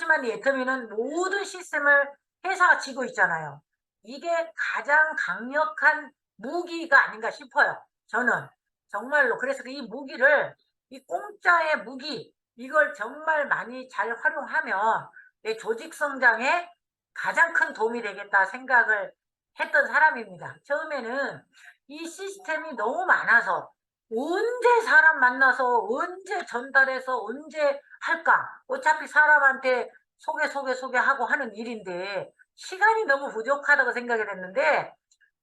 하지만 이 애터미는 모든 시스템을 회사가 쥐고 있잖아요. 이게 가장 강력한 무기가 아닌가 싶어요. 저는 정말로. 그래서 이 무기를, 이 공짜의 무기, 이걸 정말 많이 잘 활용하면 내 조직 성장에 가장 큰 도움이 되겠다 생각을 했던 사람입니다. 처음에는 이 시스템이 너무 많아서 언제 사람 만나서 언제 전달해서 언제 할까? 어차피 사람한테 소개하고 하는 일인데 시간이 너무 부족하다고 생각이 됐는데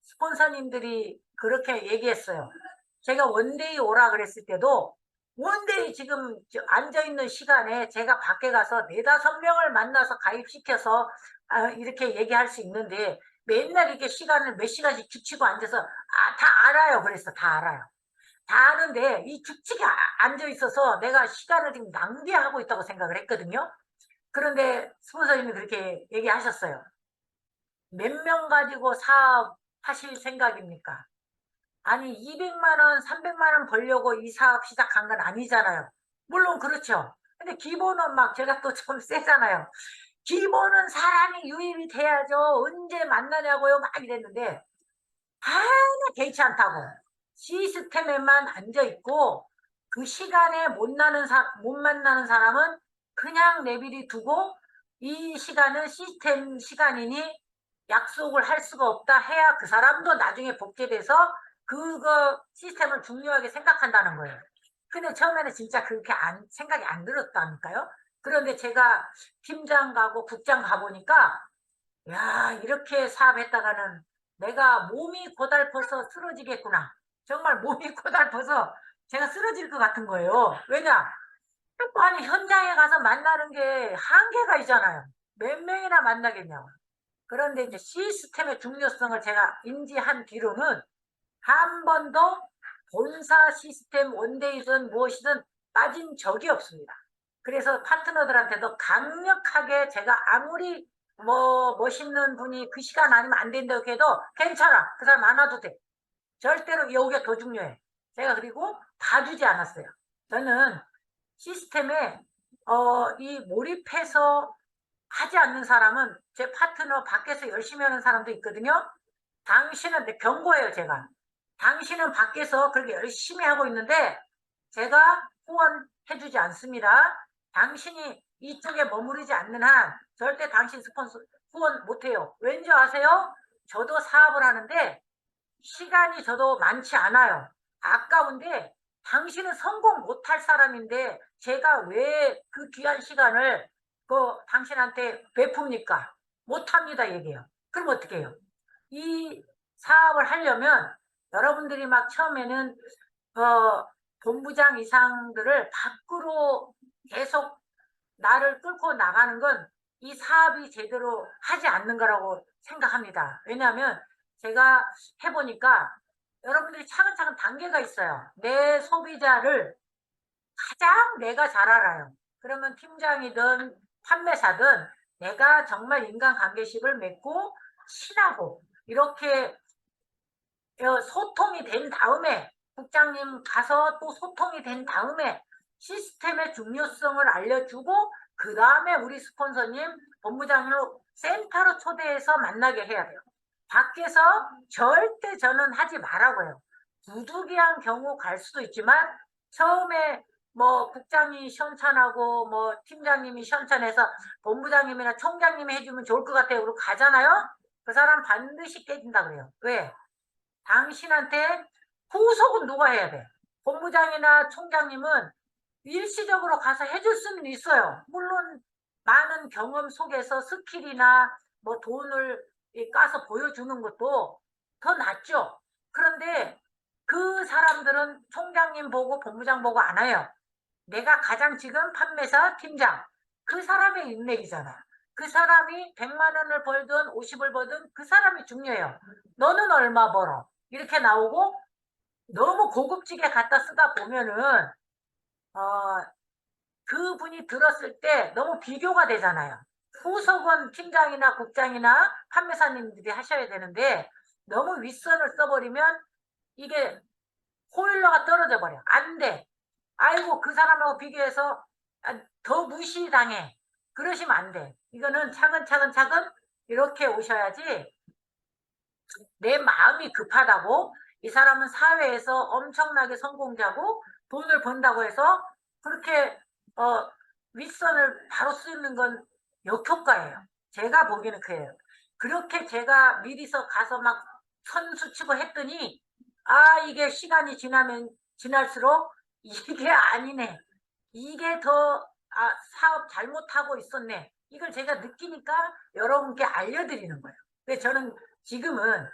스폰서님들이 그렇게 얘기했어요. 제가 원데이 오라 그랬을 때도 원데이 지금 앉아있는 시간에 제가 밖에 가서 네다섯 명을 만나서 가입시켜서 이렇게 얘기할 수 있는데 맨날 이렇게 시간을 몇 시간씩 규치고 앉아서 다 알아요. 그랬어. 다 알아요. 다 아는데 이 규칙에 앉아 있어서 내가 시간을 지금 낭비하고 있다고 생각을 했거든요. 그런데 스폰서님이 그렇게 얘기하셨어요. 몇 명 가지고 사업하실 생각입니까? 아니 200만 원, 300만 원 벌려고 이 사업 시작한 건 아니잖아요. 물론 그렇죠. 근데 기본은 막 제가 또 좀 세잖아요. 기본은 사람이 유입이 돼야죠. 언제 만나냐고요. 막 이랬는데 하나 개의치 않다고. 시스템에만 앉아 있고 그 시간에 못 만나는 사람은 그냥 내비리 두고 이 시간은 시스템 시간이니 약속을 할 수가 없다 해야 그 사람도 나중에 복제돼서 그거 시스템을 중요하게 생각한다는 거예요. 근데 처음에는 진짜 그렇게 생각이 안 들었다니까요. 그런데 제가 팀장 가고 국장 가보니까 야, 이렇게 사업했다가는 내가 몸이 고달퍼서 쓰러지겠구나. 정말 몸이 고달퍼서 제가 쓰러질 것 같은 거예요. 왜냐? 아니, 현장에 가서 만나는 게 한계가 있잖아요. 몇 명이나 만나겠냐고. 그런데 이제 시스템의 중요성을 제가 인지한 뒤로는 한 번도 본사 시스템 원데이든 무엇이든 빠진 적이 없습니다. 그래서 파트너들한테도 강력하게 제가 아무리 멋있는 분이 그 시간 아니면 안 된다고 해도 괜찮아. 그 사람 안 와도 돼. 절대로 여기가 더 중요해. 제가 그리고 봐주지 않았어요. 저는 시스템에 이 몰입해서 하지 않는 사람은 제 파트너 밖에서 열심히 하는 사람도 있거든요. 당신은 내 경고예요, 제가. 당신은 밖에서 그렇게 열심히 하고 있는데 제가 후원해주지 않습니다. 당신이 이쪽에 머무르지 않는 한 절대 당신 스폰서 후원 못해요. 왠지 아세요? 저도 사업을 하는데 시간이 저도 많지 않아요. 아까운데 당신은 성공 못할 사람인데 제가 왜 그 귀한 시간을 당신한테 베풉니까? 못합니다 얘기해요. 그럼 어떻게 해요? 이 사업을 하려면 여러분들이 막 처음에는 본부장 이상들을 밖으로 계속 나를 끌고 나가는 건 이 사업이 제대로 하지 않는 거라고 생각합니다. 왜냐하면 제가 해보니까 여러분들이 차근차근 단계가 있어요. 내 소비자를 가장 내가 잘 알아요. 그러면 팀장이든 판매사든 내가 정말 인간관계식을 맺고 친하고 이렇게 소통이 된 다음에 국장님 가서 또 소통이 된 다음에 시스템의 중요성을 알려주고 그 다음에 우리 스폰서님 본부장으로 센터로 초대해서 만나게 해야 돼요. 밖에서 절대 저는 하지 말라고요. 부득이한 경우 갈 수도 있지만 처음에 국장이 시원찮하고 팀장님이 시원찮아서 본부장님이나 총장님이 해주면 좋을 것 같아요. 그리고 가잖아요. 그 사람 반드시 깨진다 그래요. 왜? 당신한테 후속은 누가 해야 돼? 본부장이나 총장님은 일시적으로 가서 해줄 수는 있어요. 물론 많은 경험 속에서 스킬이나 돈을 까서 보여주는 것도 더 낫죠. 그런데 그 사람들은 총장님 보고 본부장 보고 안 해요. 내가 가장 지금 판매사 팀장 그 사람의 인맥이잖아. 그 사람이 100만 원을 벌든 50을 벌든 그 사람이 중요해요. 너는 얼마 벌어? 이렇게 나오고 너무 고급지게 갖다 쓰다 보면은 어, 그분이 들었을 때 너무 비교가 되잖아요. 후속은 팀장이나 국장이나 판매사님들이 하셔야 되는데 너무 윗선을 써버리면 이게 호일러가 떨어져 버려. 안 돼. 아이고 그 사람하고 비교해서 더 무시당해. 그러시면 안 돼. 이거는 차근차근 이렇게 오셔야지. 내 마음이 급하다고 이 사람은 사회에서 엄청나게 성공자고 돈을 번다고 해서 그렇게 어, 윗선을 바로 쓰는 건 역효과예요. 제가 보기에는 그래요. 그렇게 제가 미리서 가서 막 선수치고 했더니 아 이게 시간이 지나면 지날수록 이게 아니네. 이게 더 사업 잘못하고 있었네. 이걸 제가 느끼니까 여러분께 알려드리는 거예요. 근데 저는 지금은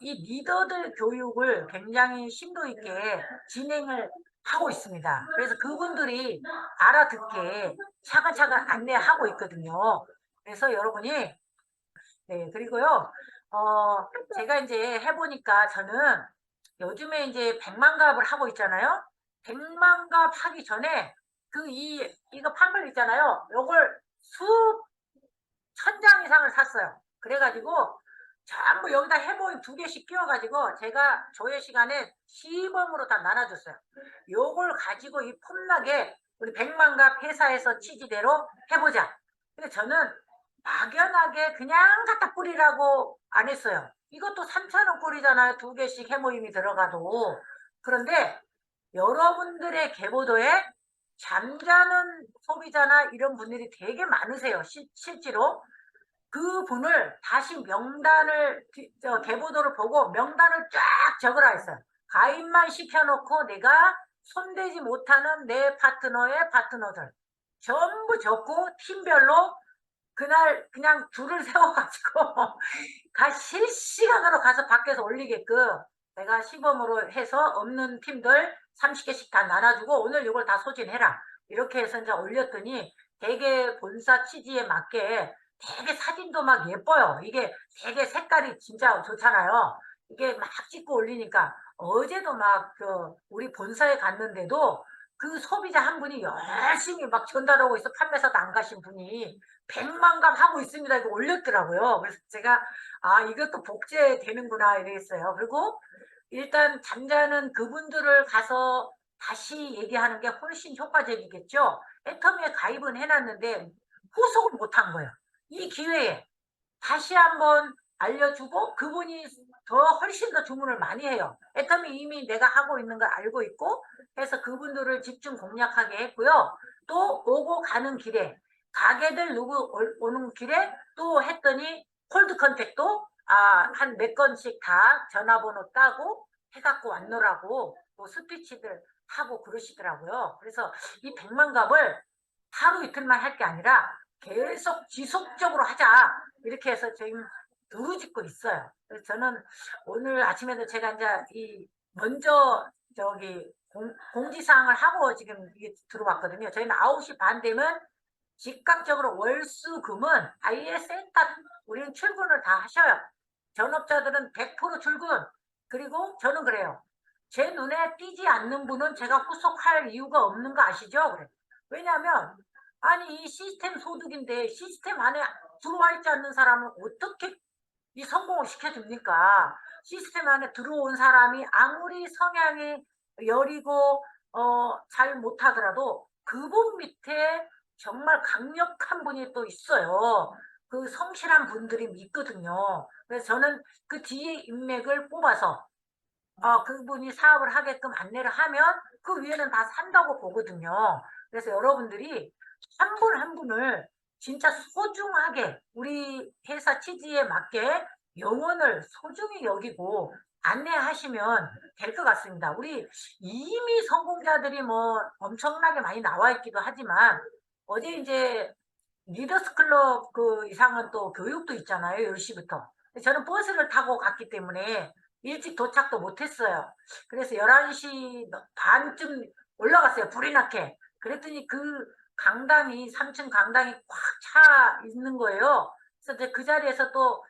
이 리더들 교육을 굉장히 심도 있게 진행을 하고 있습니다. 그래서 그분들이 알아듣게 차근차근 안내하고 있거든요. 그래서 여러분이 네, 그리고요, 제가 이제 해보니까 저는 요즘에 이제 백만갑을 하고 있잖아요. 백만갑 하기 전에 이거 판글 있잖아요. 요걸 천장 이상을 샀어요. 그래가지고 전부 여기다 해보인 2개씩 끼워가지고 제가 조회 시간에 시범으로 다 나눠줬어요. 요걸 가지고 이 폼나게 우리 백만갑 회사에서 취지대로 해보자. 근데 저는 막연하게 그냥 갖다 뿌리라고 안 했어요. 이것도 3,000원 꼴이잖아요. 2개씩 해모임이 들어가도. 그런데 여러분들의 계보도에 잠자는 소비자나 이런 분들이 되게 많으세요. 실제로. 그분을 다시 명단을 계보도를 보고 명단을 쫙 적으라 했어요. 가입만 시켜놓고 내가 손대지 못하는 내 파트너의 파트너들 전부 적고 팀별로 그날 그냥 줄을 세워가지고 실시간으로 가서 밖에서 올리게끔 내가 시범으로 해서 없는 팀들 30개씩 다 나눠주고 오늘 이걸 다 소진해라. 이렇게 해서 이제 올렸더니 되게 본사 취지에 맞게 되게 사진도 막 예뻐요. 이게 되게 색깔이 진짜 좋잖아요. 이게 막 찍고 올리니까 어제도 막 우리 본사에 갔는데도 그 소비자 한 분이 열심히 막 전달하고 있어. 판매사도 안 가신 분이 100만갑 하고 있습니다. 이거 올렸더라고요. 그래서 제가 이것도 복제되는구나 이랬어요. 그리고 일단 잠자는 그분들을 가서 다시 얘기하는 게 훨씬 효과적이겠죠. 애터미에 가입은 해놨는데 후속을 못한 거예요. 이 기회에 다시 한번 알려주고 그분이 훨씬 더 주문을 많이 해요. 애터미 이미 내가 하고 있는 걸 알고 있고 해서 그분들을 집중 공략하게 했고요. 또 오고 가는 길에 가게들 누구 오는 길에 또 했더니 콜드 컨택도 한 몇 건씩 다 전화번호 따고 해갖고 왔노라고 뭐 스피치들 하고 그러시더라고요. 그래서 이 백만갑을 하루 이틀만 할 게 아니라 계속 지속적으로 하자. 이렇게 해서 지금 누르짓고 있어요. 그래서 저는 오늘 아침에도 제가 이제 먼저 공지사항을 하고 지금 이게 들어왔거든요. 저희는 9시 반 되면 즉각적으로 월수금은 아예 센터 우리는 출근을 다 하셔요. 전업자들은 100% 출근. 그리고 저는 그래요. 제 눈에 띄지 않는 분은 제가 후속할 이유가 없는 거 아시죠? 그래. 왜냐하면 아니 이 시스템 소득인데 시스템 안에 들어와 있지 않는 사람은 어떻게 이 성공을 시켜줍니까? 시스템 안에 들어온 사람이 아무리 성향이 여리고 잘 못하더라도 그분 밑에 정말 강력한 분이 또 있어요. 그 성실한 분들이 있거든요. 그래서 저는 그 뒤에 인맥을 뽑아서 그분이 사업을 하게끔 안내를 하면 그 위에는 다 산다고 보거든요. 그래서 여러분들이 한 분 한 분을 진짜 소중하게 우리 회사 취지에 맞게 영혼을 소중히 여기고 안내하시면 될 것 같습니다. 우리 이미 성공자들이 뭐 엄청나게 많이 나와 있기도 하지만 어제 이제 리더스 클럽 그 이상은 또 교육도 있잖아요. 10시부터. 저는 버스를 타고 갔기 때문에 일찍 도착도 못했어요. 그래서 11시 반쯤 올라갔어요. 불이 나게. 그랬더니 그 강당이 3층 강당이 꽉 차 있는 거예요. 그래서 이제 그 자리에서 또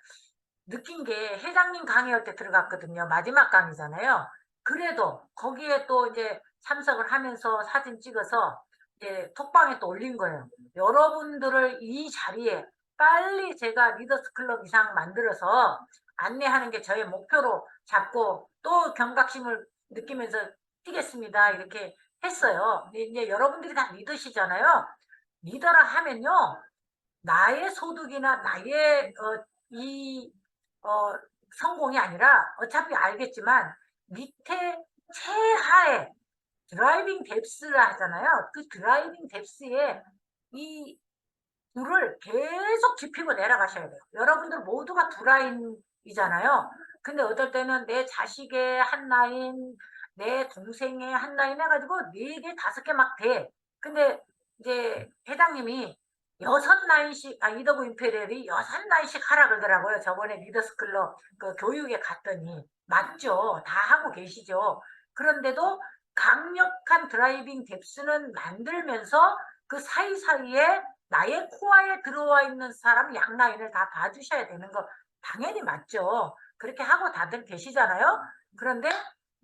느낀 게 회장님 강의할 때 들어갔거든요. 마지막 강의잖아요. 그래도 거기에 또 이제 참석을 하면서 사진 찍어서 이제 톡방에 또 올린 거예요. 여러분들을 이 자리에 빨리 제가 리더스 클럽 이상 만들어서 안내하는 게 저의 목표로 잡고 또 경각심을 느끼면서 뛰겠습니다. 이렇게 했어요. 근데 이제 여러분들이 다 리더시잖아요. 리더라 하면요. 나의 소득이나 나의 이 어, 성공이 아니라 어차피 알겠지만 밑에 최하의 드라이빙 뎁스라 하잖아요. 그 드라이빙 뎁스에 이 불을 계속 지피고 내려가셔야 돼요. 여러분들 모두가 두 라인이잖아요. 근데 어떨 때는 내 자식의 한 라인, 내 동생의 한 라인 해가지고 4개, 5개 막 돼. 근데 이제 회장님이 6라인씩, 이더브 임페리얼이 6라인씩 하라 그러더라고요. 저번에 리더스 클럽 그 교육에 갔더니. 맞죠. 다 하고 계시죠. 그런데도 강력한 드라이빙 뎁스는 만들면서 그 사이사이에 나의 코어에 들어와 있는 사람 양 라인을 다 봐주셔야 되는 거 당연히 맞죠. 그렇게 하고 다들 계시잖아요. 그런데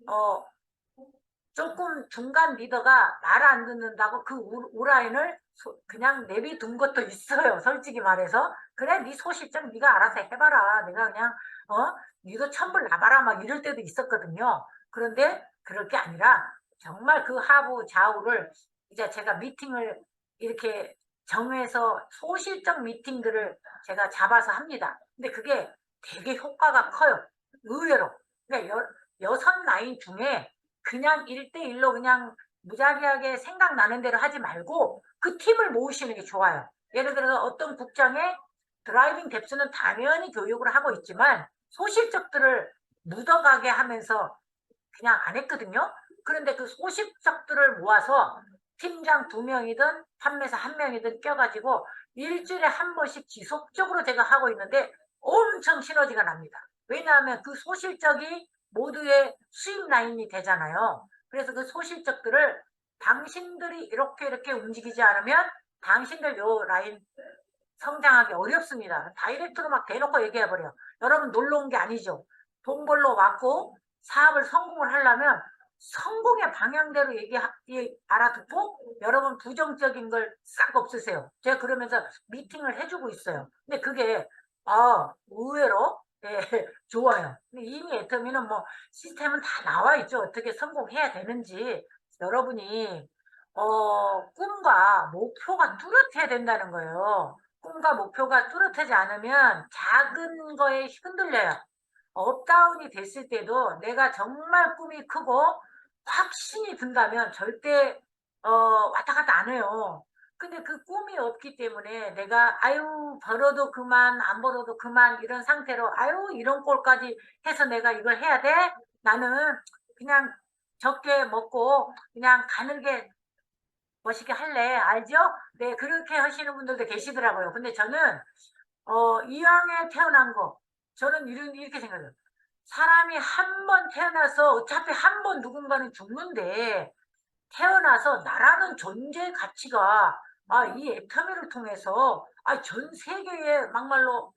어 조금 중간 리더가 말 안 듣는다고 그 우라인을 그냥 내비둔 것도 있어요. 솔직히 말해서. 그래, 네 소실적 네가 알아서 해봐라. 내가 그냥 니도 천불 나봐라 막 이럴 때도 있었거든요. 그런데 그럴 게 아니라 정말 그 하부 좌우를 이제 제가 미팅을 이렇게 정해서 소실적 미팅들을 제가 잡아서 합니다. 근데 그게 되게 효과가 커요. 의외로. 그러니까 6라인 중에 그냥 1대1로 그냥 무작위하게 생각나는 대로 하지 말고 그 팀을 모으시는 게 좋아요. 예를 들어서 어떤 국장의 드라이빙 뎁스는 당연히 교육을 하고 있지만 소실적들을 묻어가게 하면서 그냥 안 했거든요. 그런데 그 소실적들을 모아서 팀장 2명이든 판매사 1명이든 껴가지고 일주일에 한 번씩 지속적으로 제가 하고 있는데 엄청 시너지가 납니다. 왜냐하면 그 소실적이 모두의 수입 라인이 되잖아요. 그래서 그 소실적들을 당신들이 이렇게 움직이지 않으면 당신들 요 라인 성장하기 어렵습니다. 다이렉트로 막 대놓고 얘기해버려. 여러분 놀러 온 게 아니죠. 돈 벌러 왔고 사업을 성공을 하려면 성공의 방향대로 알아듣고 여러분 부정적인 걸 싹 없으세요. 제가 그러면서 미팅을 해주고 있어요. 근데 그게 의외로 좋아요. 근데 이미 애터미는 뭐 시스템은 다 나와 있죠. 어떻게 성공해야 되는지 여러분이 꿈과 목표가 뚜렷해야 된다는 거예요. 꿈과 목표가 뚜렷하지 않으면 작은 거에 흔들려요. 업다운이 됐을 때도 내가 정말 꿈이 크고 확신이 든다면 절대 왔다 갔다 안 해요. 근데 그 꿈이 없기 때문에 내가 아유 벌어도 그만 안 벌어도 그만 이런 상태로 아유 이런 꼴까지 해서 내가 이걸 해야 돼? 나는 그냥 적게 먹고 그냥 가늘게 멋있게 할래. 알죠? 네, 그렇게 하시는 분들도 계시더라고요. 근데 저는 이왕에 태어난 거 저는 이렇게 생각해요. 사람이 한 번 태어나서 어차피 한 번 누군가는 죽는데 태어나서 나라는 존재 가치가 이 애터미를 통해서 전 세계에 막말로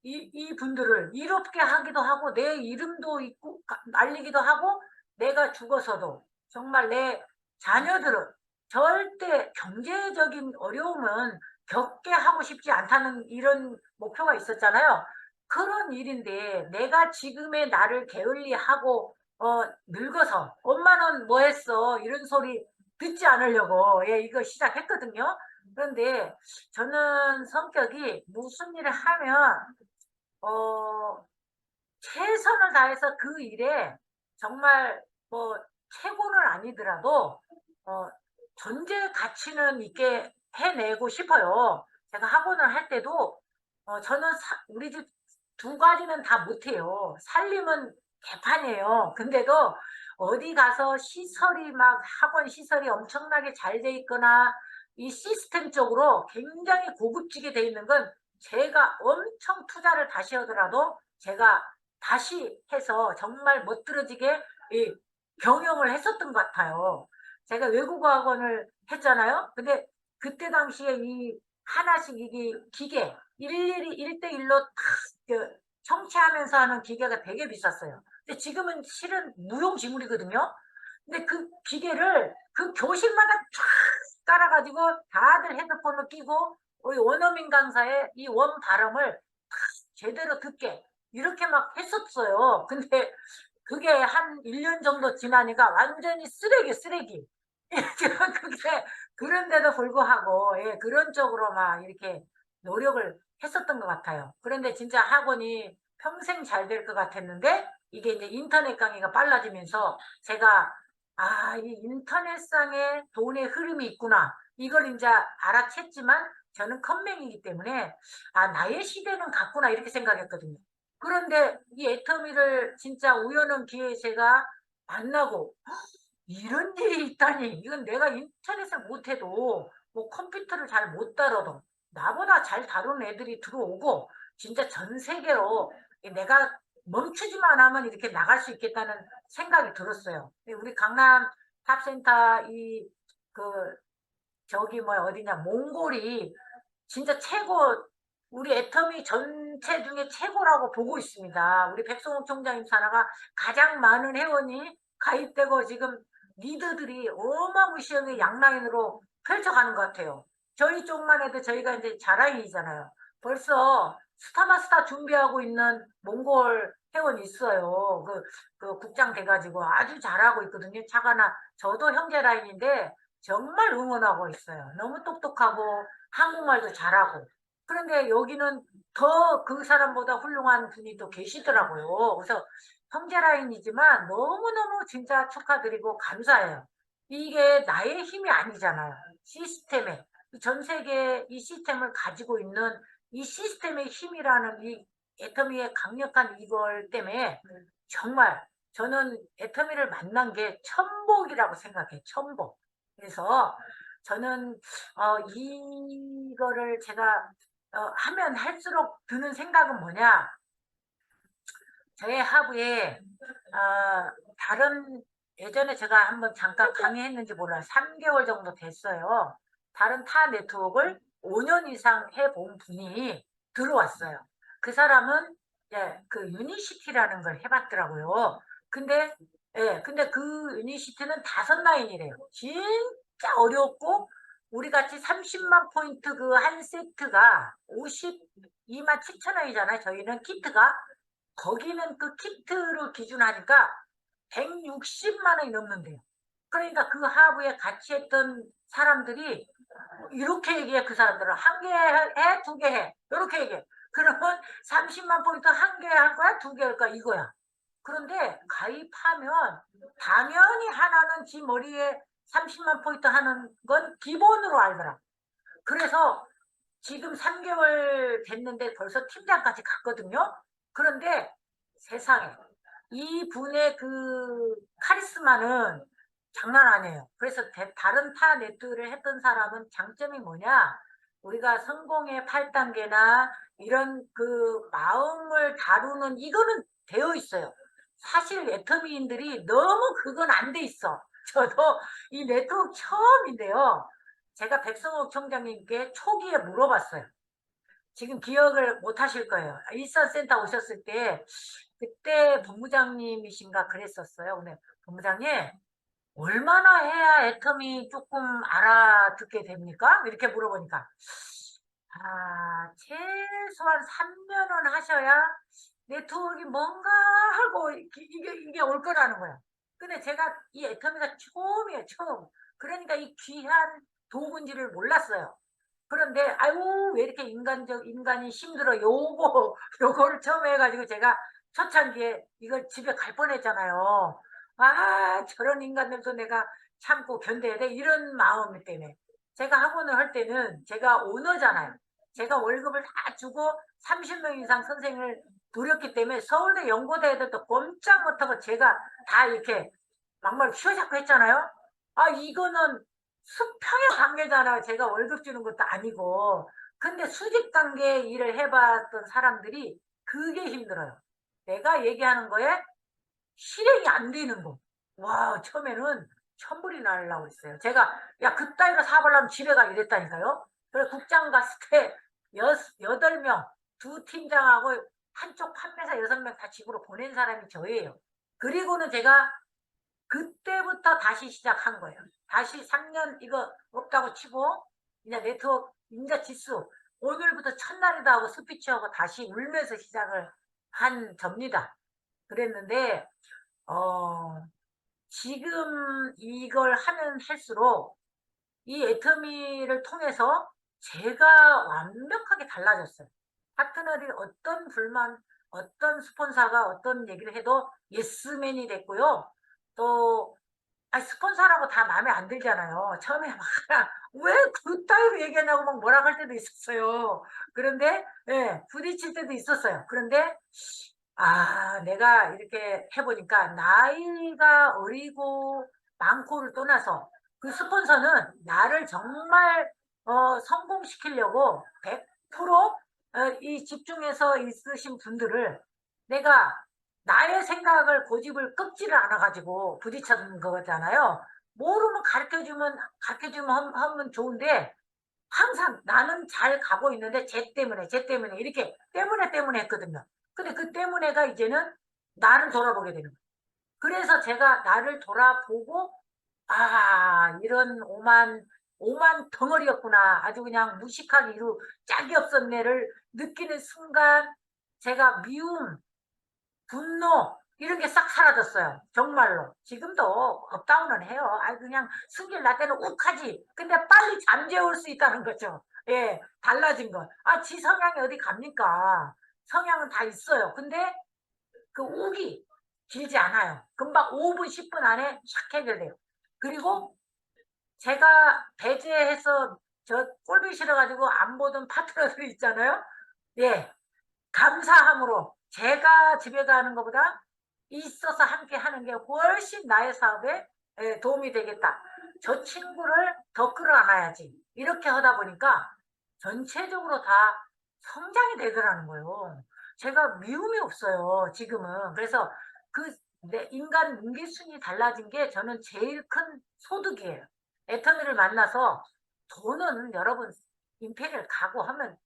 이 분들을 이롭게 하기도 하고 내 이름도 있고 날리기도 하고 내가 죽어서도 정말 내 자녀들은 절대 경제적인 어려움은 겪게 하고 싶지 않다는 이런 목표가 있었잖아요. 그런 일인데 내가 지금의 나를 게을리하고 늙어서 엄마는 뭐 했어 이런 소리 듣지 않으려고 이거 시작했거든요. 그런데 저는 성격이 무슨 일을 하면 어 최선을 다해서 그 일에 정말 뭐 최고는 아니더라도 어 존재 가치는 있게 해내고 싶어요. 제가 학원을 할 때도 저는 우리 집 두 가지는 다 못해요. 살림은 개판이에요. 근데도 어디 가서 시설이 막 학원 시설이 엄청나게 잘 돼 있거나 이 시스템적으로 굉장히 고급지게 돼 있는 건 제가 엄청 투자를 다시 하더라도 제가 다시 해서 정말 멋들어지게 이 경영을 했었던 것 같아요. 제가 외국어 학원을 했잖아요. 근데 그때 당시에 이 하나씩 이게 기계 일일이 1대1로 다 청취하면서 하는 기계가 되게 비쌌어요. 근데 지금은 실은 무용지물이거든요. 근데 그 기계를 그 교실마다 쫙 깔아가지고 다들 핸드폰을 끼고 우리 원어민 강사의 이 원 발음을 제대로 듣게 이렇게 막 했었어요. 근데 그게 한 1년 정도 지나니까 완전히 쓰레기. 지금 그게 그런데도 불구하고 예, 그런 쪽으로 막 이렇게 노력을 했었던 것 같아요. 그런데 진짜 학원이 평생 잘 될 것 같았는데 이게 이제 인터넷 강의가 빨라지면서 제가 아, 이 인터넷상에 돈의 흐름이 있구나. 이걸 이제 알아챘지만 저는 컴맹이기 때문에 아, 나의 시대는 갔구나 이렇게 생각했거든요. 그런데 이 애터미를 진짜 우연한 기회에 제가 만나고 이런 일이 있다니. 이건 내가 인터넷을 못해도 뭐 컴퓨터를 잘 못 다뤄도 나보다 잘 다루는 애들이 들어오고 진짜 전 세계로 내가 멈추지만 하면 이렇게 나갈 수 있겠다는 생각이 들었어요. 우리 강남 탑센터 그 저기 뭐 어디냐 몽골이 진짜 최고 우리 애터미 전체 중에 최고라고 보고 있습니다. 우리 백성욱 총장님 산하가 가장 많은 회원이 가입되고 지금 리더들이 어마무시하게 양라인으로 펼쳐가는 것 같아요. 저희 쪽만 해도 저희가 이제 자라인이잖아요. 벌써 스타마스타 준비하고 있는 몽골 회원이 있어요. 그 국장 돼가지고 아주 잘하고 있거든요. 차가나 저도 형제 라인인데 정말 응원하고 있어요. 너무 똑똑하고 한국말도 잘하고. 그런데 여기는 더 그 사람보다 훌륭한 분이 또 계시더라고요. 그래서 형제 라인이지만 너무너무 진짜 축하드리고 감사해요. 이게 나의 힘이 아니잖아요. 시스템에. 전 세계 이 시스템을 가지고 있는 이 시스템의 힘이라는 이 애터미의 강력한 이걸 때문에 정말 저는 애터미를 만난 게 천복이라고 생각해요. 천복. 그래서 저는 이거를 제가 하면 할수록 드는 생각은 뭐냐? 저의 하부에 다른 예전에 제가 한번 잠깐 강의했는지 몰라요. 3개월 정도 됐어요. 다른 타 네트워크를 5년 이상 해본 분이 들어왔어요. 그 사람은 예, 그 유니시티라는 걸 해봤더라고요. 근데 근데 그 유니시티는 5라인이래요. 진짜 어렵고 우리 같이 30만 포인트 그 한 세트가 52만 7천 원이잖아요. 저희는 키트가 거기는 그 키트로 기준하니까 160만 원이 넘는데요. 그러니까 그 하부에 같이 했던 사람들이 이렇게 얘기해. 그 사람들은 한 개 해, 두 개 해. 이렇게 얘기해. 그러면 30만 포인트 한 개 할 거야, 두 개 할 거야, 이거야. 그런데 가입하면 당연히 하나는 지 머리에 30만 포인트 하는 건 기본으로 알더라. 그래서 지금 3개월 됐는데 벌써 팀장까지 갔거든요. 그런데 세상에 이분의 그 카리스마는 장난 아니에요. 그래서 다른 타 네트를 했던 사람은 장점이 뭐냐? 우리가 성공의 8단계나 이런 그 마음을 다루는 이거는 되어 있어요. 사실 애터미인들이 너무 그건 안 돼 있어. 저도 이 네트워크 처음인데요. 제가 백성욱 총장님께 초기에 물어봤어요. 지금 기억을 못 하실 거예요. 일산센터 오셨을 때 그때 본부장님이신가 그랬었어요. 근데 본부장님 얼마나 해야 애텀이 조금 알아듣게 됩니까? 이렇게 물어보니까 최소한 3년은 하셔야 네트워크가 뭔가 하고 이게 올 거라는 거야. 근데 제가 이 애터미가 처음이에요, 처음. 그러니까 이 귀한 도구인지를 몰랐어요. 그런데 아유 왜 이렇게 인간이 힘들어 요거 요거를 처음 해가지고 제가 초창기에 이걸 집에 갈 뻔했잖아요. 저런 인간들도 내가 참고 견뎌야 돼 이런 마음 때문에 제가 학원을 할 때는 제가 오너잖아요. 제가 월급을 다 주고 30명 이상 선생을 두렸기 때문에 서울대 연고대에도 꼼짝 못하고 제가 다 이렇게 막말 휘어잡고 했잖아요. 이거는 수평의 관계잖아요. 제가 월급 주는 것도 아니고. 근데 수직 관계 일을 해봤던 사람들이 그게 힘들어요. 내가 얘기하는 거에 실행이 안 되는 거. 와, 처음에는 천불이 날라고 했어요. 제가, 야, 그따위로 사발라면 집에 가 이랬다니까요. 그래서 국장 갔을 때 8명, 두 팀장하고 한쪽 판매사 6명 다 집으로 보낸 사람이 저예요. 그리고는 제가 그때부터 다시 시작한 거예요. 다시 3년 이거 없다고 치고 이제 네트워크 인자 지수 오늘부터 첫날이다 하고 스피치하고 다시 울면서 시작을 한 접니다. 그랬는데 어, 지금 이걸 하면 할수록 이 애터미를 통해서 제가 완벽하게 달라졌어요. 파트너들이 어떤 불만, 어떤 스폰서가 어떤 얘기를 해도 예스맨이 됐고요. 또 스폰서라고 다 마음에 안 들잖아요. 처음에 막 "왜 그따위로 얘기하냐."고 막 뭐라 할 때도 있었어요. 그런데 부딪힐 때도 있었어요. 그런데 내가 이렇게 해 보니까 나이가 어리고 많고를 떠나서 그 스폰서는 나를 정말 성공시키려고 100% 이 집중해서 있으신 분들을 내가 나의 생각을 고집을 꺾지를 않아 가지고 부딪혔는 거잖아요. 모르면 가르쳐 주면 하면 좋은데 항상 나는 잘 가고 있는데 쟤 때문에 이렇게 때문에 했거든요. 근데 그 때문에가 이제는 나를 돌아보게 되는 거예요. 그래서 제가 나를 돌아보고 '아 이런 오만 덩어리였구나. 아주 그냥 무식한 이루 짝이 없었네.'를 느끼는 순간 제가 미움, 분노 이런 게 싹 사라졌어요. 정말로. 지금도 업다운은 해요. 그냥 승질 날 때는 욱하지. 근데 빨리 잠재울 수 있다는 거죠. 예. 달라진 건. 지 성향이 어디 갑니까? 성향은 다 있어요. 근데 그 욱이 길지 않아요. 금방 5 분, 10분 안에 샥 해결돼요. 그리고 제가 배제해서 저 꼴보기 싫어 가지고 안 보던 파트너들 있잖아요. 예. 감사함으로 제가 집에 가는 것보다 있어서 함께 하는 게 훨씬 나의 사업에 도움이 되겠다. 저 친구를 더 끌어안아야지. 이렇게 하다 보니까 전체적으로 다 성장이 되더라는 거예요. 제가 미움이 없어요, 지금은. 그래서 그 내 인간 인기순이 달라진 게 저는 제일 큰 소득이에요. 애터미를 만나서 돈은 여러분 임페리얼 가고 하면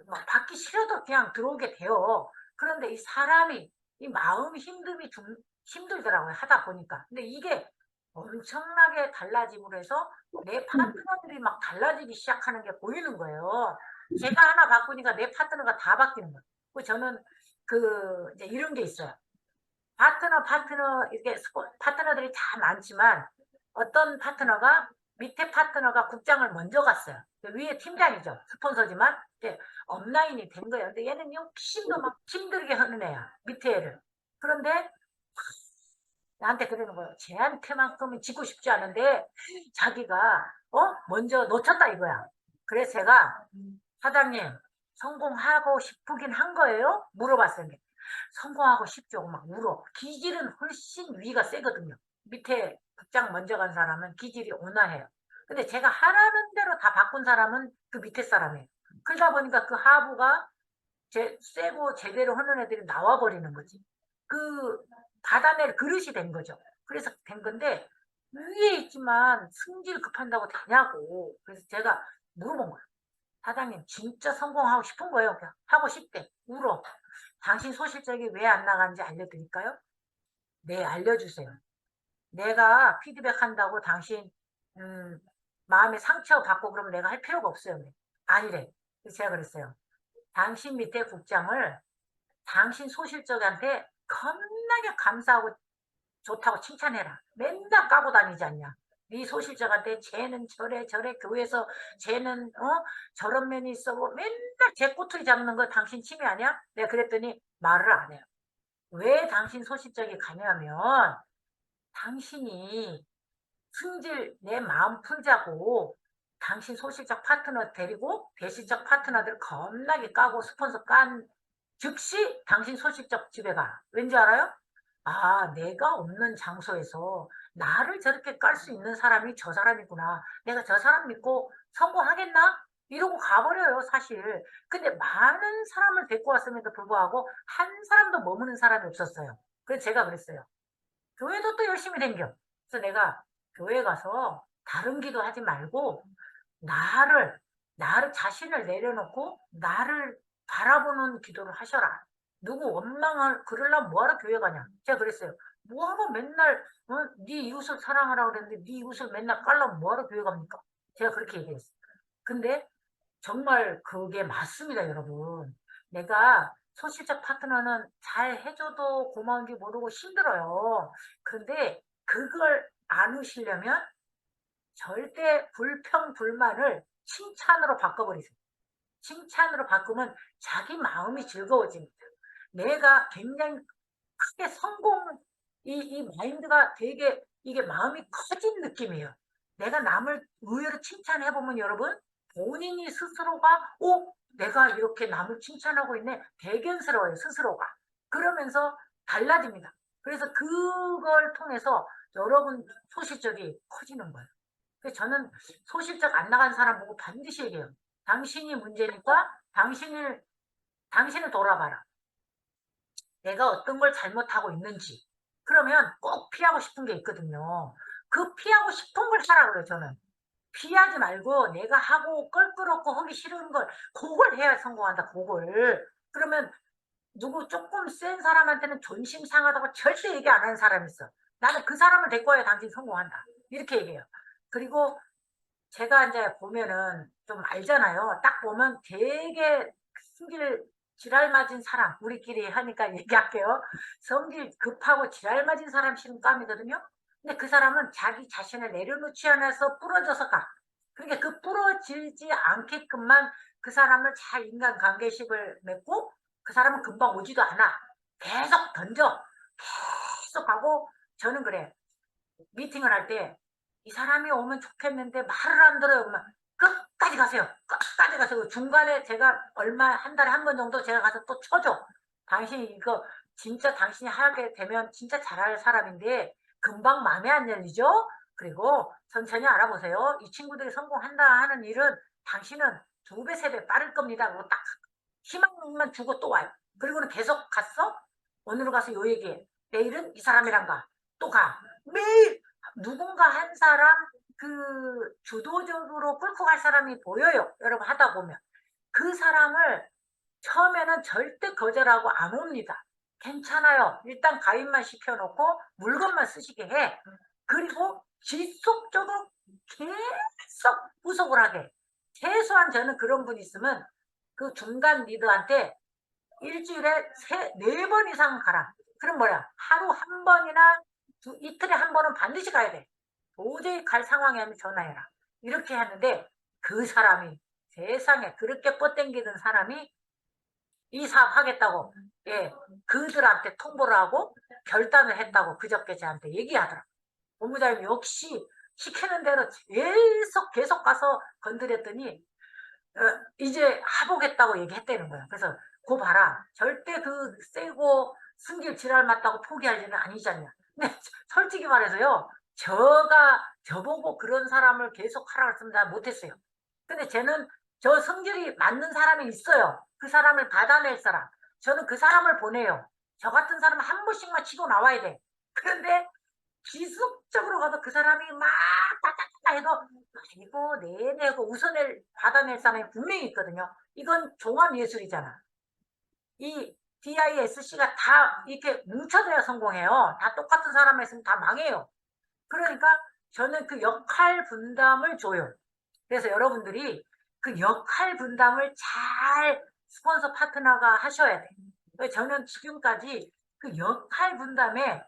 막 받기 싫어도 그냥 들어오게 돼요. 그런데 이 사람이 이 마음 힘듦이 좀 힘들더라고요, 하다 보니까. 근데 이게 엄청나게 달라짐으로 해서 내 파트너들이 막 달라지기 시작하는 게 보이는 거예요. 제가 하나 바꾸니까 내 파트너가 다 바뀌는 거예요. 저는 이제 이런 게 있어요. 파트너 이렇게 파트너들이 다 많지만 어떤 파트너가 밑에 파트너가 국장을 먼저 갔어요. 위에 팀장이죠. 스폰서지만 이제 업라인이 된 거예요. 근데 얘는 욕심도 막 힘들게 하는 애야. 밑에 애를. 그런데 나한테 그러는 거예요. 쟤한테만큼은 지고 싶지 않은데 자기가 먼저 놓쳤다 이거야. 그래서 제가 "사장님 성공하고 싶으긴 한 거예요?" 물어봤어요. "성공하고 싶죠." 막 울어. 기질은 훨씬 위가 세거든요. 밑에 극장 먼저 간 사람은 기질이 온화해요. 근데 제가 하라는 대로 다 바꾼 사람은 그 밑에 사람이에요. 그러다 보니까 그 하부가 세고 제대로 하는 애들이 나와 버리는 거지. 그 받아낼 그릇이 된 거죠. 그래서 된 건데 위에 있지만 승질 급한다고 되냐고. 그래서 제가 물어본 거예요. "사장님 진짜 성공하고 싶은 거예요?" 그냥 "하고 싶대." 울어. "당신 소실적이 왜 안 나가는지 알려드릴까요?" "네 알려주세요." "내가 피드백한다고 당신 음 마음에 상처받고 그러면 내가 할 필요가 없어요." "아니래." 그래서 제가 그랬어요. "당신 밑에 국장을 당신 소실적한테 겁나게 감사하고 좋다고 칭찬해라. 맨날 까고 다니지 않냐. 네 소실적한테 쟤는 저래 교회에서 쟤는 저런 면이 있어 뭐 맨날 쟤 꼬투리 잡는 거 당신 취미 아니야?" 내가 그랬더니 말을 안 해요. 왜 당신 소실적이 가냐면 당신이 승질 내 마음 풀자고 당신 소실적 파트너 데리고 배신적 파트너들 겁나게 까고 스폰서 깐 즉시 당신 소실적 집에 가. 왠지 알아요? 내가 없는 장소에서 나를 저렇게 깔 수 있는 사람이 저 사람이구나. 내가 저 사람 믿고 성공하겠나? 이러고 가버려요, 사실. 근데 많은 사람을 데리고 왔음에도 불구하고 한 사람도 머무는 사람이 없었어요. 그래서 제가 그랬어요. 교회도 또 열심히 댕겨. 그래서 내가 교회 가서 다른 기도하지 말고 나를 나를 자신을 내려놓고 나를 바라보는 기도를 하셔라. 누구 원망을 그러려면 뭐하러 교회 가냐. 제가 그랬어요. 뭐하러 맨날 네 이웃을 사랑하라고 그랬는데 네 이웃을 맨날 깔려면 뭐하러 교회 갑니까? 제가 그렇게 얘기했어요. 근데 정말 그게 맞습니다, 여러분. 내가 소실적 파트너는 잘 해 줘도 고마운지 모르고 힘들어요. 근데 그걸 안으시려면 절대 불평, 불만을 칭찬으로 바꿔버리세요. 칭찬으로 바꾸면 자기 마음이 즐거워집니다. 내가 굉장히 크게 이 마인드가 되게 이게 마음이 커진 느낌이에요. 내가 남을 의외로 칭찬해 보면 여러분 본인이 스스로가 내가 이렇게 남을 칭찬하고 있네. 대견스러워요, 스스로가. 그러면서 달라집니다. 그래서 그걸 통해서 여러분 소실적이 커지는 거예요. 그래서 저는 소실적 안 나간 사람 보고 반드시 얘기해요. 당신이 문제니까 당신을 돌아봐라. 내가 어떤 걸 잘못하고 있는지. 그러면 꼭 피하고 싶은 게 있거든요. 그 피하고 싶은 걸 하라 그래요, 저는. 피하지 말고 내가 하고 껄끄럽고 하기 싫은 걸 그걸 해야 성공한다, 그걸. 그러면 누구 조금 센 사람한테는 존심 상하다고 절대 얘기 안 하는 사람이 있어. 나는 그 사람을 데리고 와야 당신 성공한다. 이렇게 얘기해요. 그리고 제가 이제 보면은 좀 알잖아요. 딱 보면 되게 성질 지랄 맞은 사람, 우리끼리 하니까 얘기할게요. 성질 급하고 지랄 맞은 사람 신감이거든요. 근데 그 사람은 자기 자신을 내려놓지 않아서 부러져서 가. 그러니까 그 부러지지 않게끔만 그 사람을 잘 인간관계식을 맺고 그 사람은 금방 오지도 않아. 계속 던져. 계속 가고 저는 그래. 미팅을 할 때 이 사람이 오면 좋겠는데 말을 안 들어요. 그러면 끝까지 가세요. 끝까지 가세요. 중간에 제가 한 달에 한 번 정도 제가 가서 또 쳐줘. 당신이 이거 진짜 당신이 하게 되면 진짜 잘할 사람인데 금방 마음에 안 열리죠? 그리고 천천히 알아보세요. 이 친구들이 성공한다 하는 일은 당신은 2배, 3배 빠를 겁니다. 그리고 딱 희망만 주고 또 와요. 그리고는 계속 갔어? 오늘 가서 요 얘기해. 내일은 이 사람이랑 가. 또 가. 매일 누군가 한 사람 그 주도적으로 끌고 갈 사람이 보여요. 여러분 하다 보면. 그 사람을 처음에는 절대 거절하고 안 옵니다. 괜찮아요. 일단 가입만 시켜놓고 물건만 쓰시게 해. 그리고 지속적으로 계속 후속을 하게. 최소한 저는 그런 분 있으면 그 중간 리더한테 일주일에 4번 이상 가라. 그럼 뭐야? 하루 한 번이나 이틀에 한 번은 반드시 가야 돼. 도저히 갈 상황이 아니면 전화해라. 이렇게 하는데 그 사람이 세상에 그렇게 뻗땡기던 사람이 이 사업 하겠다고 그들한테 통보를 하고 결단을 했다고 그저께 저한테 얘기하더라. 본부장님 역시 시키는 대로 계속 가서 건드렸더니 이제 해보겠다고 얘기했다는 거야. 그래서 고 봐라. 절대 그 세고 승질 지랄 맞다고 포기할 일은 아니잖냐. 근데 솔직히 말해서요. 저보고 그런 사람을 계속 하라고 했으면 난 못했어요. 근데 쟤는 저 성질이 맞는 사람이 있어요. 그 사람을 받아낼 사람. 저는 그 사람을 보내요. 저 같은 사람은 한 번씩만 치고 나와야 돼. 그런데 지속적으로 가도 그 사람이 막 따따따 해도 아이고 네네 하고 받아낼 사람이 분명히 있거든요. 이건 종합예술이잖아. 이 DISC가 다 이렇게 뭉쳐져야 성공해요. 다 똑같은 사람 있으면 다 망해요. 그러니까 저는 그 역할 분담을 줘요. 그래서 여러분들이 그 역할 분담을 잘 스폰서 파트너가 하셔야 돼. 저는 지금까지 그 역할 분담에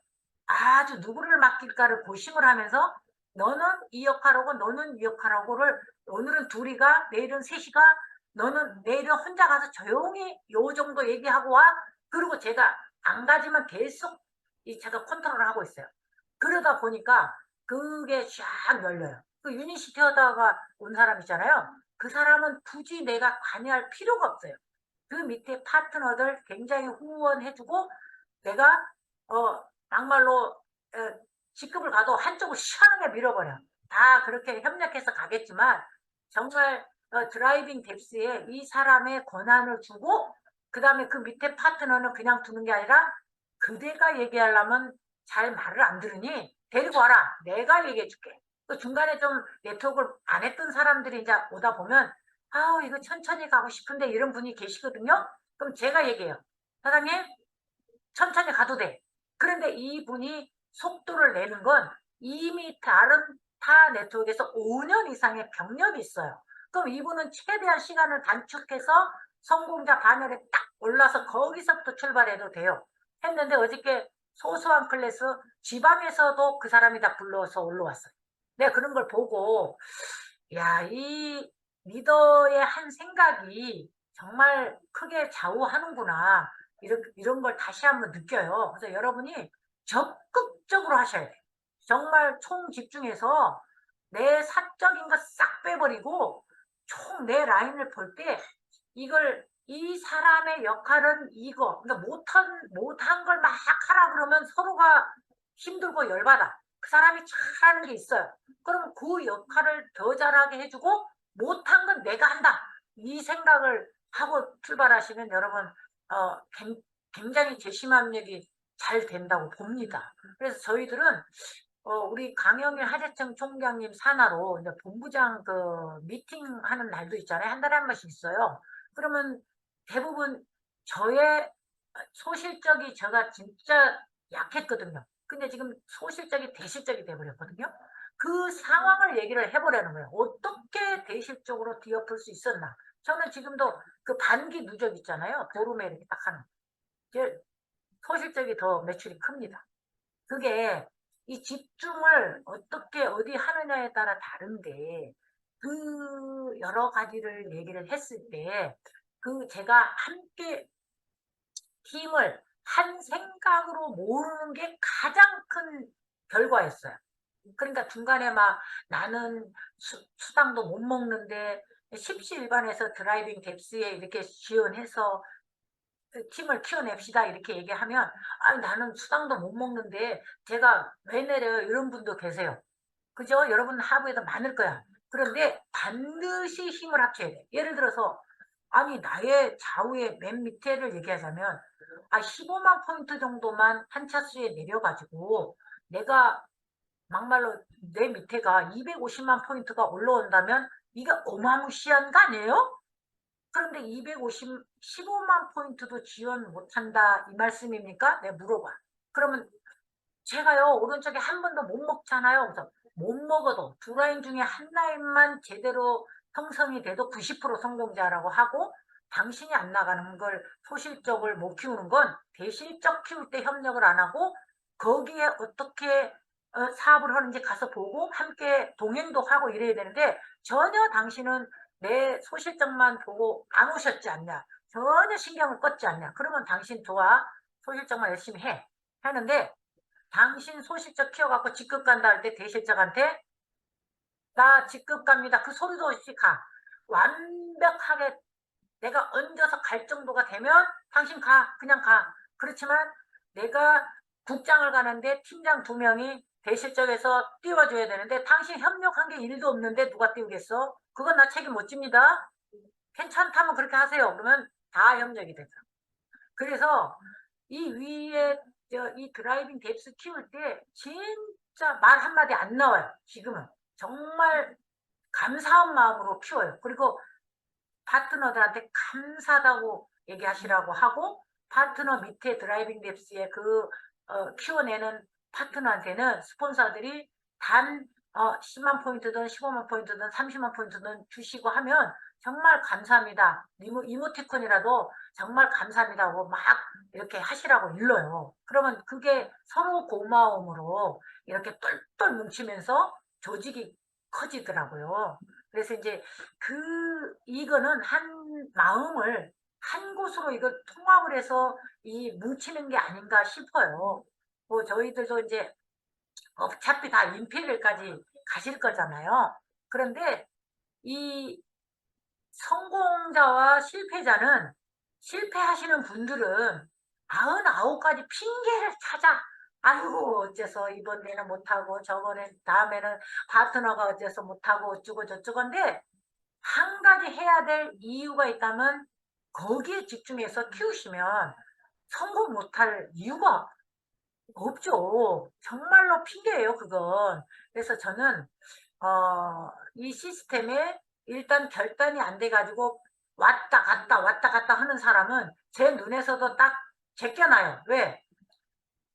아주 누구를 맡길까를 고심을 하면서 너는 이 역할하고 너는 이 역할하고를 오늘은 둘이가 내일은 셋이가 너는 내일은 혼자 가서 조용히 요 정도 얘기하고 와. 그리고 제가 안 가지만 계속 제가 컨트롤을 하고 있어요. 그러다 보니까 그게 쫙 열려요. 그 유니시티 하다가 온 사람 있잖아요. 그 사람은 굳이 내가 관여할 필요가 없어요. 그 밑에 파트너들 굉장히 후원해주고 내가 막말로 직급을 가도 한쪽을 시원하게 밀어버려. 다 그렇게 협력해서 가겠지만 정말 드라이빙 뎁스에 이 사람의 권한을 주고 그 다음에 그 밑에 파트너는 그냥 두는 게 아니라 그대가 얘기하려면 잘 말을 안 들으니 데리고 와라. 내가 얘기해 줄게. 그 중간에 좀 네트워크를 안 했던 사람들이 이제 오다 보면 아우 이거 천천히 가고 싶은데 이런 분이 계시거든요. 그럼 제가 얘기해요. 사장님 천천히 가도 돼. 그런데 이분이 속도를 내는 건 이미 다른 타 네트워크에서 5년 이상의 경력이 있어요. 그럼 이분은 최대한 시간을 단축해서 성공자 반열에 딱 올라서 거기서부터 출발해도 돼요. 했는데 어저께 소소한 클래스 지방에서도 그 사람이 다 불러서 올라왔어요. 내가 그런 걸 보고 야, 이 리더의 한 생각이 정말 크게 좌우하는구나. 이런 걸 다시 한번 느껴요. 그래서 여러분이 적극적으로 하셔야 돼요. 정말 총 집중해서 내 사적인 거 싹 빼버리고 총 내 라인을 볼 때 이걸 이 사람의 역할은 이거. 그러니까 못한 걸 막 하라 그러면 서로가 힘들고 열받아. 그 사람이 잘하는 게 있어요. 그럼 그 역할을 더 잘하게 해주고 못한 건 내가 한다. 이 생각을 하고 출발하시면 여러분 굉장히 재심합력이 잘 된다고 봅니다. 그래서 저희들은 우리 강영일 하재청 총장님 산하로 이제 본부장 그 미팅하는 날도 있잖아요. 한 달에 한 번씩 있어요. 그러면 대부분 저의 소실적이 제가 진짜 약했거든요. 근데 지금 소실적이 대실적이 돼버렸거든요. 그 상황을 얘기를 해보라는 거예요. 어떻게 대실적으로 뒤엎을 수 있었나. 저는 지금도 그 반기 누적 있잖아요. 보름에 이렇게 딱 하는. 제 소실적이 더 매출이 큽니다. 그게 이 집중을 어떻게 어디 하느냐에 따라 다른데 그 여러 가지를 얘기를 했을 때 그 제가 함께 힘을 한 생각으로 모으는 게 가장 큰 결과였어요. 그러니까 중간에 막 나는 수당도 못 먹는데 십시일반에서 드라이빙 뎁스에 이렇게 지원해서 그 팀을 키워냅시다 이렇게 얘기하면 아 나는 수당도 못 먹는데 제가 왜 내려요 이런 분도 계세요. 그죠? 여러분 하부에도 많을 거야. 그런데 반드시 힘을 합쳐야 돼. 예를 들어서 아니 나의 좌우의 맨 밑에를 얘기하자면 15만 포인트 정도만 한 차수에 내려가지고 내가 막말로 내 밑에가 250만 포인트가 올라온다면 이게 어마무시한 거 아니에요? 그런데 15만 포인트도 지원 못한다 이 말씀입니까? 내가 물어봐. 그러면 제가요 오른쪽에 한 번도 못 먹잖아요. 그래서 못 먹어도 두 라인 중에 한 라인만 제대로 형성이 돼도 90% 성공자라고 하고 당신이 안 나가는 걸 소실적을 못 키우는 건 대실적 키울 때 협력을 안 하고 거기에 어떻게 사업을 하는지 가서 보고 함께 동행도 하고 이래야 되는데 전혀 당신은 내 소실적만 보고 안 오셨지 않냐. 전혀 신경을 껐지 않냐. 그러면 당신 좋아. 소실적만 열심히 해. 하는데 당신 소실적 키워갖고 직급 간다 할 때 대실적한테 나 직급 갑니다. 그 소리도 없이 가. 완벽하게 내가 얹어서 갈 정도가 되면 당신 가. 그냥 가. 그렇지만 내가 국장을 가는데 팀장 2명이 대실적에서 띄워줘야 되는데 당신 협력한 게 1도 없는데 누가 띄우겠어? 그건 나 책임 못 집니다. 괜찮다면 그렇게 하세요. 그러면 다 협력이 되죠. 그래서 이 위에 이 드라이빙 뎁스 키울 때 진짜 말 한마디 안 나와요. 지금은 정말 감사한 마음으로 키워요. 그리고 파트너들한테 감사하다고 얘기하시라고 하고 파트너 밑에 드라이빙 뎁스에 그 키워내는 파트너한테는 스폰서들이 단 10만 포인트든 15만 포인트든 30만 포인트든 주시고 하면 정말 감사합니다. 이모티콘이라도 정말 감사합니다고 막 이렇게 하시라고 일러요. 그러면 그게 서로 고마움으로 이렇게 똘똘 뭉치면서 조직이 커지더라고요. 그래서 이제 이거는 한 마음을 한 곳으로 이걸 통합을 해서 뭉치는 게 아닌가 싶어요. 뭐 저희들도 이제 어차피 다 임페리얼까지 가실 거잖아요. 그런데 이 성공자와 실패자는 실패하시는 분들은 99가지 핑계를 찾아. 아이고 어째서 이번에는 못하고 저번에 다음에는 파트너가 어째서 못하고 어쩌고 저쩌고인데 한 가지 해야 될 이유가 있다면 거기에 집중해서 키우시면 성공 못할 이유가 없죠. 정말로 핑계예요, 그건. 그래서 저는 이 시스템에 일단 결단이 안 돼 가지고 왔다 갔다 왔다 갔다 하는 사람은 제 눈에서도 딱 제껴놔요. 왜?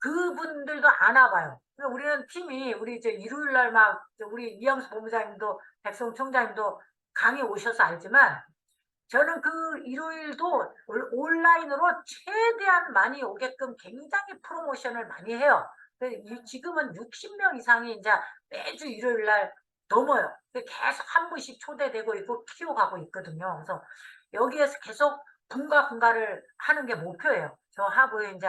그분들도 안 와봐요. 우리는 팀이 우리 이제 일요일 날 막 우리 이영수 본부장님도 백성 총장님도 강의 오셔서 알지만 저는 그 일요일도 온라인으로 최대한 많이 오게끔 굉장히 프로모션을 많이 해요. 지금은 60명 이상이 이제 매주 일요일 날 넘어요. 계속 한 분씩 초대되고 있고 키워가고 있거든요. 그래서 여기에서 계속 분가를 하는 게 목표예요. 저 하부에 이제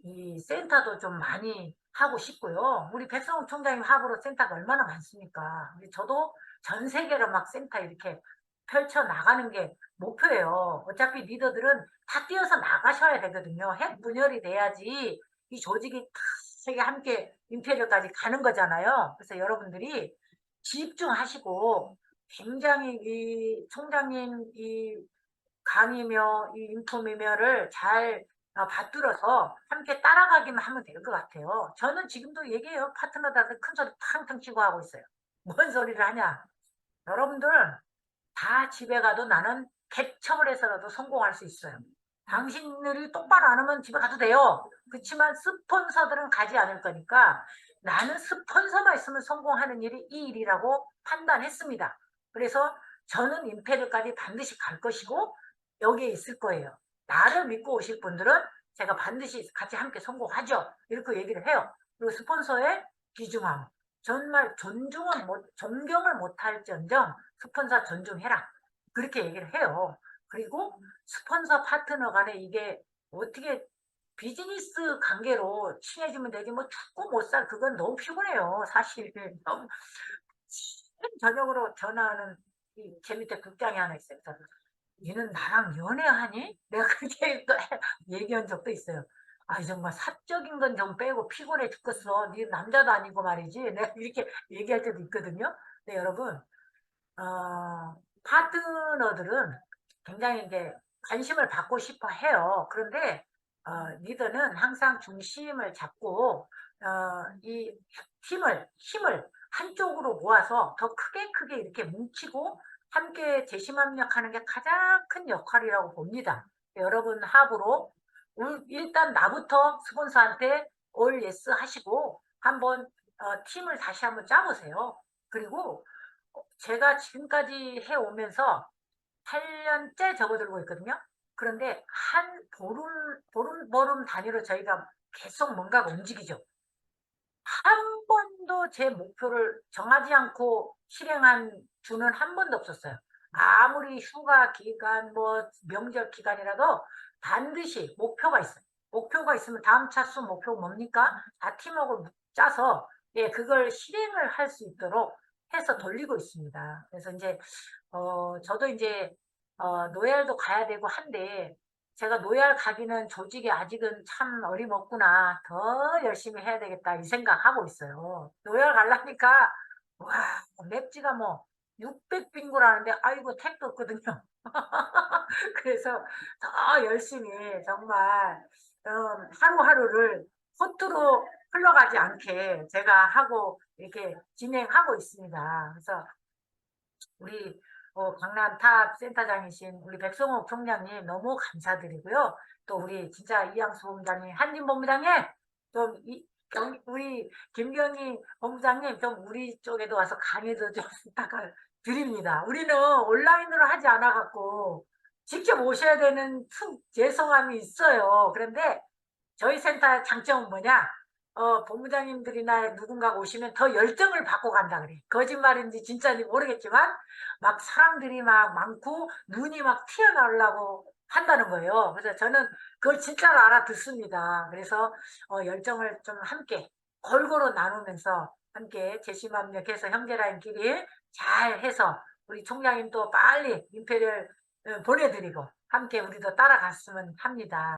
이 센터도 좀 많이 하고 싶고요. 우리 백성욱 총장님 하부로 센터가 얼마나 많습니까? 근데 저도 전 세계로 막 센터 이렇게 펼쳐 나가는 게 목표예요. 어차피 리더들은 다 뛰어서 나가셔야 되거든요. 핵 분열이 돼야지 이 조직이 다 세계 함께 임페리얼까지 가는 거잖아요. 그래서 여러분들이 집중하시고 굉장히 이 총장님 이 강의며 이 인포메머를 잘 받들어서 함께 따라가기만 하면 될 것 같아요. 저는 지금도 얘기해요. 파트너들한테 큰 소리 탕탕 치고 하고 있어요. 뭔 소리를 하냐. 여러분들 다 집에 가도 나는 개척을 해서라도 성공할 수 있어요. 당신들이 똑바로 안 하면 집에 가도 돼요. 그렇지만 스폰서들은 가지 않을 거니까 나는 스폰서만 있으면 성공하는 일이 이 일이라고 판단했습니다. 그래서 저는 임페리얼까지 반드시 갈 것이고 여기에 있을 거예요. 나를 믿고 오실 분들은 제가 반드시 같이 함께 성공하죠. 이렇게 얘기를 해요. 그리고 스폰서의 귀중함. 정말 존경을 못할지언정 스폰서 존중해라. 그렇게 얘기를 해요. 그리고 스폰서 파트너 간에 이게 어떻게 비즈니스 관계로 친해지면 되지 뭐 죽고 못 살 그건 너무 피곤해요. 사실 너무 저녁으로 전화하는 제 밑에 국장이 하나 있어요. 그래서 얘는 나랑 연애하니? 내가 그렇게 얘기한 적도 있어요. 아이 정말 사적인 건 좀 빼고 피곤해 죽겠어. 네 남자도 아니고 말이지. 내가 이렇게 얘기할 때도 있거든요. 네, 여러분 파트너들은 굉장히 이제 관심을 받고 싶어 해요. 그런데 리더는 항상 중심을 잡고 이 힘을 한쪽으로 모아서 더 크게 이렇게 뭉치고 함께 재심합력하는 게 가장 큰 역할이라고 봅니다. 여러분 합으로 일단 나부터 스폰서한테 올 예스 하시고 한번 팀을 다시 한번 짜보세요. 그리고 제가 지금까지 해오면서 8년째 접어들고 있거든요. 그런데 한 보름 단위로 저희가 계속 뭔가가 움직이죠. 한 번도 제 목표를 정하지 않고 실행한 주는 한 번도 없었어요. 아무리 휴가 기간, 뭐 명절 기간이라도 반드시 목표가 있어요. 목표가 있으면 다음 차수 목표 뭡니까? 다 팀워크를 짜서 예, 그걸 실행을 할 수 있도록 해서 돌리고 있습니다. 그래서 이제 저도 이제 노예알도 가야 되고 한데 제가 노예알 가기는 조직이 아직은 참 어림없구나. 더 열심히 해야 되겠다 이 생각하고 있어요. 노예알 가려니까 와 맵지가 뭐 600빙고라는데 아이고 택도 없거든요. 그래서 더 열심히 정말 하루하루를 허투루 흘러가지 않게 제가 하고 이렇게 진행하고 있습니다. 그래서 우리 강남 탑 센터장이신 우리 백성호 총장님 너무 감사드리고요. 또 우리 진짜 이양수 본부장님, 한진 본부장님, 좀 우리 김경희 본부장님 좀 우리 쪽에도 와서 강의도 좀 부탁을 드립니다. 우리는 온라인으로 하지 않아 갖고 직접 오셔야 되는 죄송함이 있어요. 그런데 저희 센터의 장점은 뭐냐? 본부장님들이나 누군가가 오시면 더 열정을 받고 간다 그래. 거짓말인지 진짜인지 모르겠지만 막 사람들이 막 많고 눈이 막 튀어나오려고 한다는 거예요. 그래서 저는 그걸 진짜로 알아듣습니다. 그래서 열정을 좀 함께 골고루 나누면서 함께 재심합력해서 형제라인끼리 잘 해서 우리 총장님도 빨리 임페리얼 보내드리고 함께 우리도 따라갔으면 합니다.